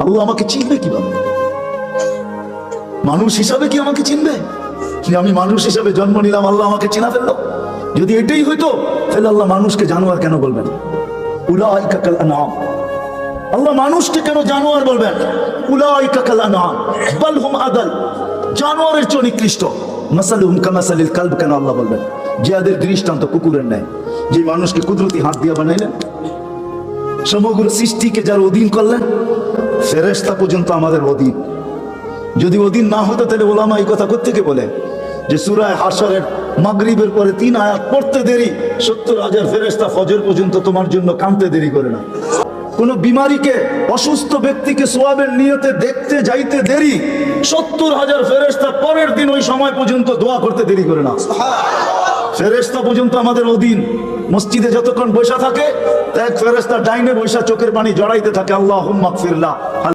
আল্লাহ আমাকে চিনবে কিভাবে? মানুষ হিসাবে কি আমাকে চিনবে? যে আমি মানুষ হিসাবে জন্ম নিলাম, আল্লাহ আমাকে চিনা ফেললো? যদি এটাই হইতো তাহলে আল্লাহ মানুষকে জানোয়ার কেন বলবেন? উলাইকা কাল আনআম। আল্লাহ মানুষকে কেন জানোয়ার বলবেন? উলাইকা কাল আনআম বাল হুম আদাল। জানোয়ারের চেয়ে নিকৃষ্ট। মাসালুহুম কামাসালিল কালব কেন আল্লাহ বলবেন? যে এদের দৃষ্টান্ত কুকুরের ন্যায়। যে মানুষকে কুদরতি হাত দিয়ে বানাইলেন, সমগ্র সৃষ্টিকে যার অধীন করলেন, ফেরেশতা পর্যন্ত আমাদের অধীন। যদি অধীন না হতো তাহলে ওলামা এই কথা কোত্থেকে বলে যে সূরা হাশরের মাগরিবের পরে 3 আয়াত পড়তে দেরি, 70,000 ফেরেশতা ফজর পর্যন্ত তোমার জন্য কাঁদতে দেরি করে না। কোন বিমারীকে, অসুস্থ ব্যক্তিকে সোয়াবের নিয়তে দেখতে যাইতে দেরি, 70,000 ফেরেশতা পরের দিন ওই সময় পর্যন্ত দোয়া করতে দেরি করে না। ফেরেশতা পর্যন্ত আমাদের অধীন। মসজিদে যতক্ষণ বসা থাকে এক ফেরেশতা ডাইনে বসা চোখের পানি জড়াইতে থাকে, আল্লাহুম্মা গফিরলা।